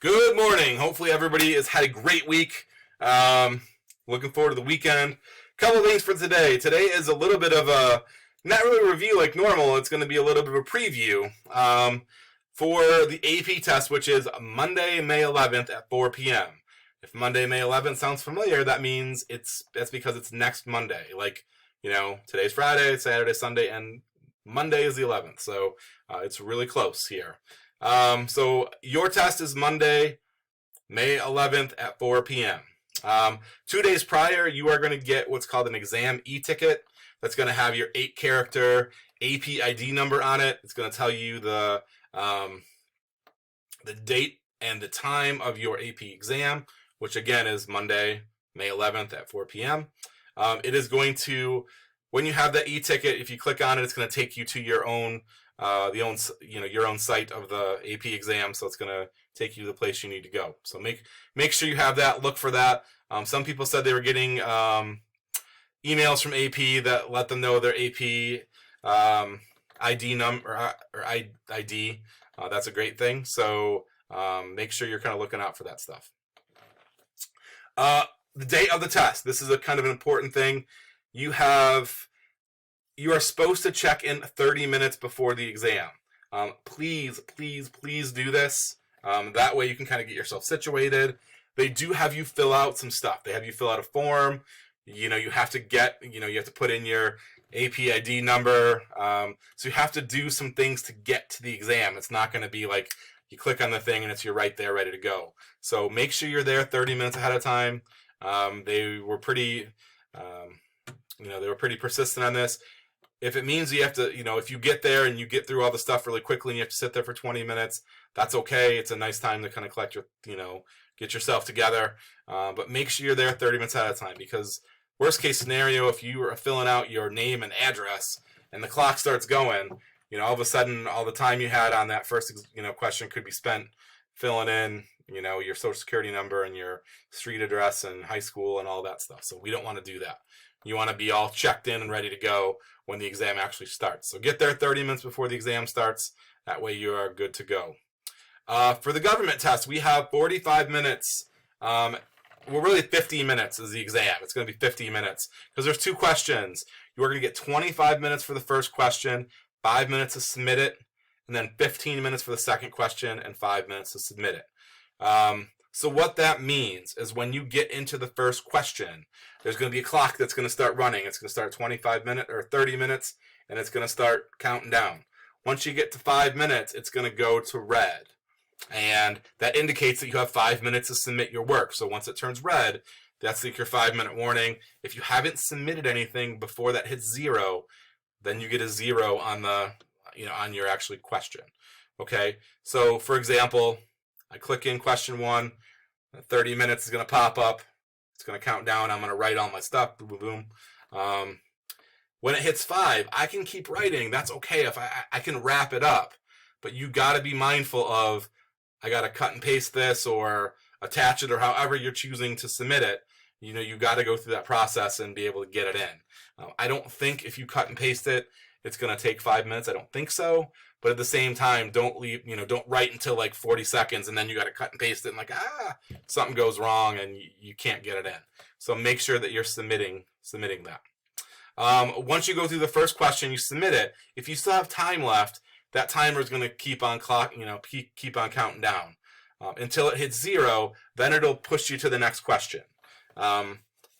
Good morning. Hopefully everybody has had a great week. Looking forward to the weekend. Couple things for today. Today is a little bit of a, not really a review like normal. It's going to be a little bit of a preview for the AP test, which is Monday, May 11th at 4 p.m. If Monday, May 11th sounds familiar, that means that's because it's next Monday. Like, today's Friday, Saturday, Sunday, and Monday is the 11th. So it's really close here. So your test is Monday, May 11th at 4 p.m. 2 days prior, you are going to get what's called an exam e-ticket. That's going to have your 8-character AP ID number on it. It's going to tell you the date and the time of your AP exam, which again is Monday, May 11th at 4 p.m. It is going to, when you have that e-ticket, if you click on it, it's going to take you to your own your own site of the AP exam, so it's going to take you to the place you need to go. So make sure you have that. Look for that. Some people said they were getting emails from AP that let them know their AP ID number or ID. That's a great thing. So make sure you're kind of looking out for that stuff. The date of the test. This is a kind of an important thing. You are supposed to check in 30 minutes before the exam. Please do this. That way you can kind of get yourself situated. They do have you fill out some stuff. They have you fill out a form. You have to put in your AP ID number. So you have to do some things to get to the exam. It's not going to be like you click on the thing and you're right there ready to go. So make sure you're there 30 minutes ahead of time. They were pretty persistent on this. If it means you have to, if you get there and you get through all the stuff really quickly and you have to sit there for 20 minutes, that's okay. It's a nice time to kind of collect get yourself together. But make sure you're there 30 minutes ahead of time, because worst case scenario, if you are filling out your name and address and the clock starts going, all of a sudden all the time you had on that first, question could be spent filling in, your social security number and your street address and high school and all that stuff. So we don't want to do that. You want to be all checked in and ready to go when the exam actually starts. So get there 30 minutes before the exam starts. That way you are good to go. For the government test, we have 45 minutes. Really 15 minutes is the exam. It's going to be 50 minutes because there's 2 questions. You are going to get 25 minutes for the first question, 5 minutes to submit it, and then 15 minutes for the second question and 5 minutes to submit it. So what that means is when you get into the first question, there's going to be a clock that's going to start running. It's going to start 25 minutes or 30 minutes, and it's going to start counting down. Once you get to 5 minutes, it's going to go to red. And that indicates that you have 5 minutes to submit your work. So once it turns red, that's like your 5-minute warning. If you haven't submitted anything before that hits 0, then you get a 0 on on your actually question. Okay? So for example, I click in question 1, 30 minutes is going to pop up. It's going to count down. I'm going to write all my stuff. Boom, boom, boom. When it hits 5, I can keep writing. That's okay if I can wrap it up. But you got to be mindful of, I got to cut and paste this or attach it or however you're choosing to submit it. You got to go through that process and be able to get it in. I don't think if you cut and paste it, it's going to take 5 minutes. I don't think so. But at the same time, don't write until like 40 seconds and then you got to cut and paste it and something goes wrong and you can't get it in. So make sure that you're submitting that. Once you go through the first question, you submit it. If you still have time left, that timer is going to keep on keep on counting down until it hits 0. Then it'll push you to the next question,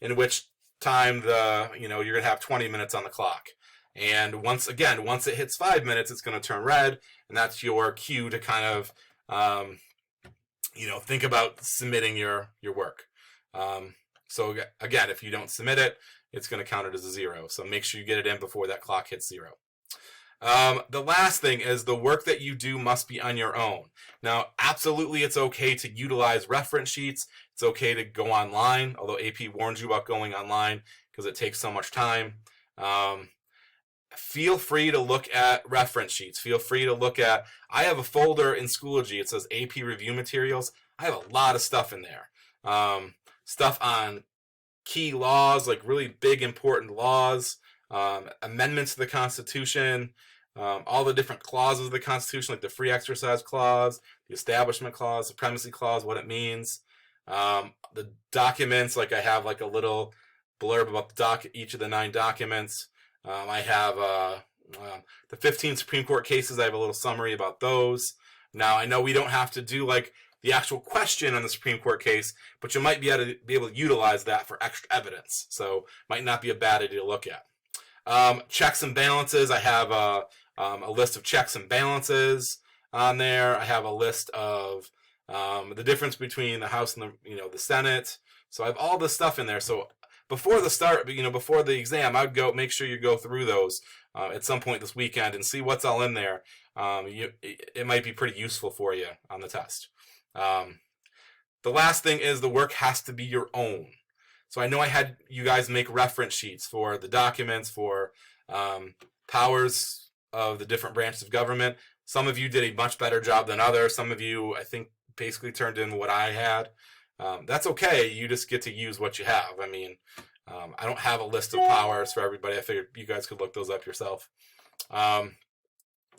in which time you're going to have 20 minutes on the clock. And once it hits 5 minutes, it's going to turn red, and that's your cue to kind of, think about submitting your work. So again, if you don't submit it, it's going to count it as a 0. So make sure you get it in before that clock hits 0. The last thing is the work that you do must be on your own. Now, absolutely, it's okay to utilize reference sheets. It's okay to go online, although AP warns you about going online because it takes so much time. Feel free to look at reference sheets. Feel free to look at, I have a folder in Schoology. It says AP review materials. I have a lot of stuff in there. Stuff on key laws, like really big important laws, amendments to the Constitution, all the different clauses of the Constitution, like the Free Exercise Clause, the Establishment Clause, Supremacy Clause, what it means. The documents, like I have like a little blurb about each of the 9 documents. I have the 15 Supreme Court cases. I have a little summary about those. Now, I know we don't have to do like the actual question on the Supreme Court case, but you might be able to utilize that for extra evidence. So might not be a bad idea to look at. Checks and balances. I have a list of checks and balances on there. I have a list of the difference between the House and the Senate. So I have all this stuff in there. So before before the exam, I would make sure you go through those at some point this weekend and see what's all in there. It might be pretty useful for you on the test. The last thing is the work has to be your own. So I know I had you guys make reference sheets for the documents, for powers of the different branches of government. Some of you did a much better job than others. Some of you, I think, basically turned in what I had. That's okay. You just get to use what you have. I mean, I don't have a list of powers for everybody. I figured you guys could look those up yourself.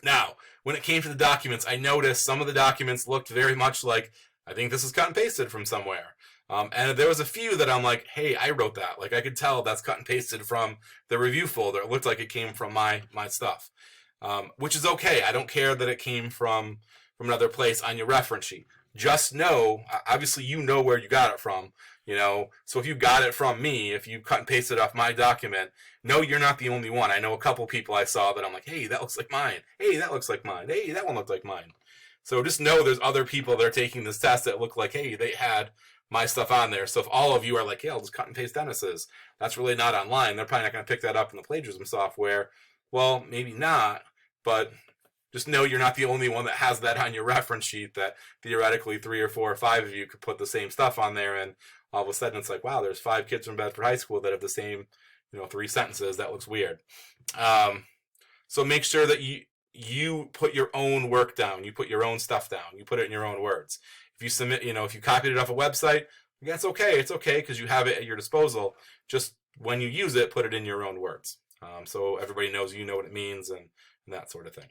Now, when it came to the documents, I noticed some of the documents looked very much like, I think this is cut and pasted from somewhere. And there was a few that I'm like, hey, I wrote that. Like, I could tell that's cut and pasted from the review folder. It looked like it came from my stuff, which is okay. I don't care that it came from another place on your reference sheet. Just know, obviously, you know where you got it from. So if you got it from me, if you cut and pasted off my document, no, you're not the only one. I know a couple people I saw that I'm like, hey, that looks like mine. Hey, that looks like mine. Hey, that one looked like mine. So just know there's other people that are taking this test that look like, hey, they had my stuff on there. So if all of you are like, yeah, I'll just cut and paste Dennis's, that's really not online. They're probably not going to pick that up in the plagiarism software. Well, maybe not, but just know you're not the only one that has that on your reference sheet, that theoretically 3 or 4 or 5 of you could put the same stuff on there, and all of a sudden it's like, wow, there's 5 kids from Bedford High School that have the same 3 sentences. That looks weird. So make sure that you put your own work down. You put your own stuff down. You put it in your own words. If you submit, if you copied it off a website, that's okay. It's okay because you have it at your disposal. Just when you use it, put it in your own words. So everybody knows you know what it means and that sort of thing.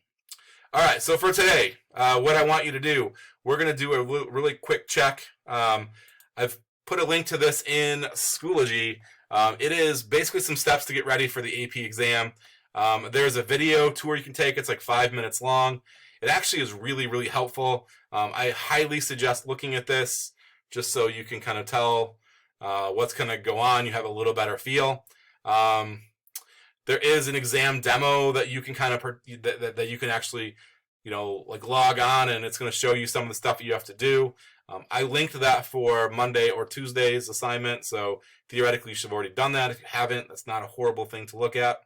All right, so for today, what I want you to do, we're going to do a really quick check. I've put a link to this in Schoology. It is basically some steps to get ready for the AP exam. There's a video tour you can take. It's like 5 minutes long. It actually is really, really helpful. I highly suggest looking at this just so you can kind of tell what's going to go on. You have a little better feel. There is an exam demo that you can kind of that you can actually, like log on, and it's going to show you some of the stuff that you have to do. I linked that for Monday or Tuesday's assignment, so theoretically you should have already done that. If you haven't, that's not a horrible thing to look at.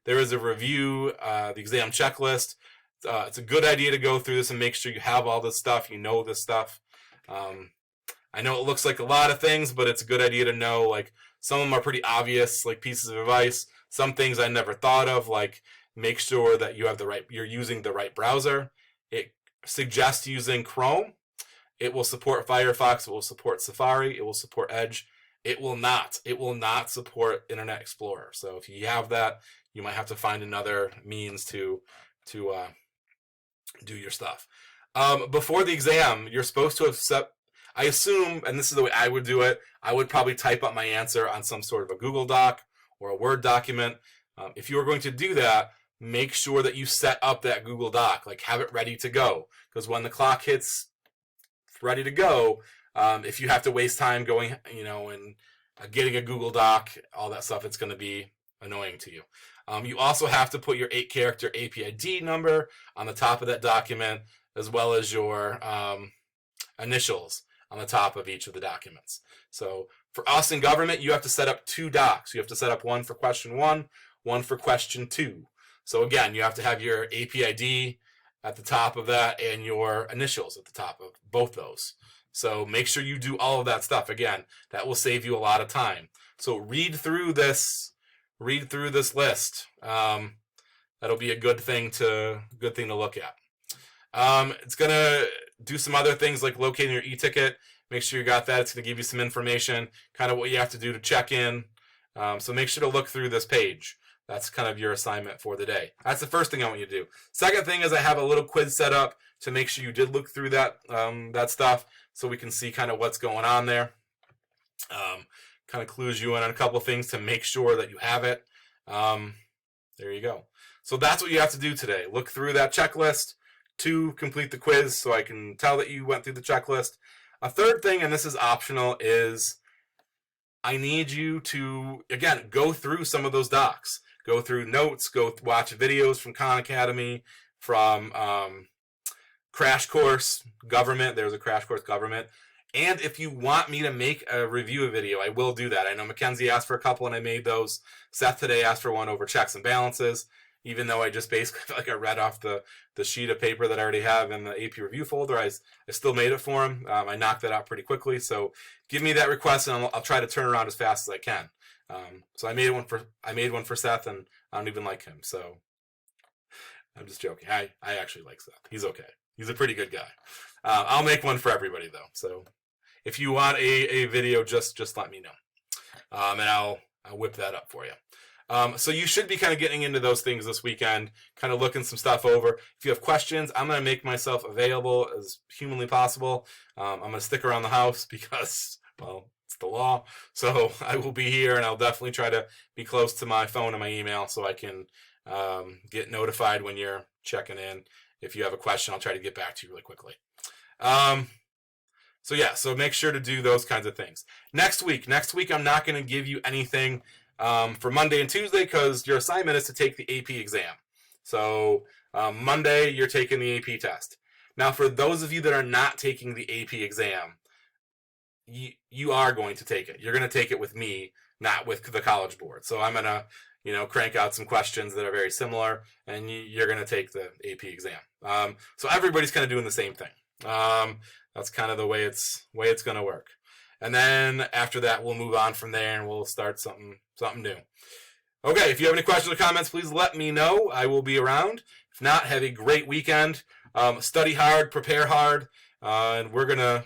There is a review, the exam checklist. It's a good idea to go through this and make sure you have all this stuff, this stuff. I know it looks like a lot of things, but it's a good idea to know, like, some of them are pretty obvious, like pieces of advice. Some things I never thought of, like make sure that you're using the right browser. It suggests using Chrome. It will support Firefox. It will support Safari. It will support Edge. It will not support Internet Explorer. So if you have that, you might have to find another means to do your stuff. Before the exam, you're supposed to have set, I assume, and this is the way I would do it, I would probably type up my answer on some sort of a Google Doc or a Word document. If you are going to do that, make sure that you set up that Google Doc, like have it ready to go. Because when the clock hits ready to go, if you have to waste time going, and getting a Google Doc, all that stuff, it's going to be annoying to you. You also have to put your 8-character APID number on the top of that document, as well as your initials on the top of each of the documents. So for us in government, you have to set up 2 docs. You have to set up one for question 1, one for question 2. So again, you have to have your APID at the top of that and your initials at the top of both those. So make sure you do all of that stuff. Again, that will save you a lot of time. So read through this list. That'll be a good thing to look at. It's gonna do some other things like locating your e-ticket. Make sure you got that. It's gonna give you some information, kind of what you have to do to check in. So make sure to look through this page. That's kind of your assignment for the day. That's the first thing I want you to do. Second thing is I have a little quiz set up to make sure you did look through that that stuff, so we can see kind of what's going on there. Kind of clues you in on a couple of things to make sure that you have it. There you go. So that's what you have to do today. Look through that checklist to complete the quiz, so I can tell that you went through the checklist. A third thing, and this is optional, is I need you to, again, go through some of those docs. Go through notes, go watch videos from Khan Academy, from Crash Course Government. There's a Crash Course Government. And if you want me to make a review video, I will do that. I know Mackenzie asked for a couple, and I made those. Seth today asked for one over checks and balances, even though I just basically felt like I read off the sheet of paper that I already have in the AP review folder. I still made it for him. I knocked that out pretty quickly. So give me that request, and I'll try to turn around as fast as I can. So I made one for Seth, and I don't even like him. So I'm just joking. I actually like Seth. He's okay. He's a pretty good guy. I'll make one for everybody though. So if you want a video, just let me know, and I'll whip that up for you. So you should be kind of getting into those things this weekend, kind of looking some stuff over. If you have questions, I'm going to make myself available as humanly possible. I'm going to stick around the house because, well, it's the law. So I will be here, and I'll definitely try to be close to my phone and my email so I can get notified when you're checking in. If you have a question, I'll try to get back to you really quickly. So yeah, so make sure to do those kinds of things. Next week, I'm not going to give you anything for Monday and Tuesday because your assignment is to take the AP exam. So Monday, you're taking the AP test. Now, for those of you that are not taking the AP exam, you are going to take it. You're going to take it with me, not with the College Board. So I'm going to, crank out some questions that are very similar, and you're going to take the AP exam. So everybody's kind of doing the same thing. That's kind of the way it's going to work. And then after that, we'll move on from there, and we'll start something new. Okay, if you have any questions or comments, please let me know. I will be around. If not, have a great weekend. Study hard, prepare hard, and we're gonna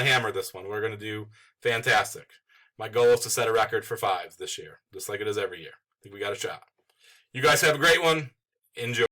hammer this one. We're gonna do fantastic. My goal is to set a record for 5s this year, just like it is every year. I think we got a shot. You guys have a great one. Enjoy.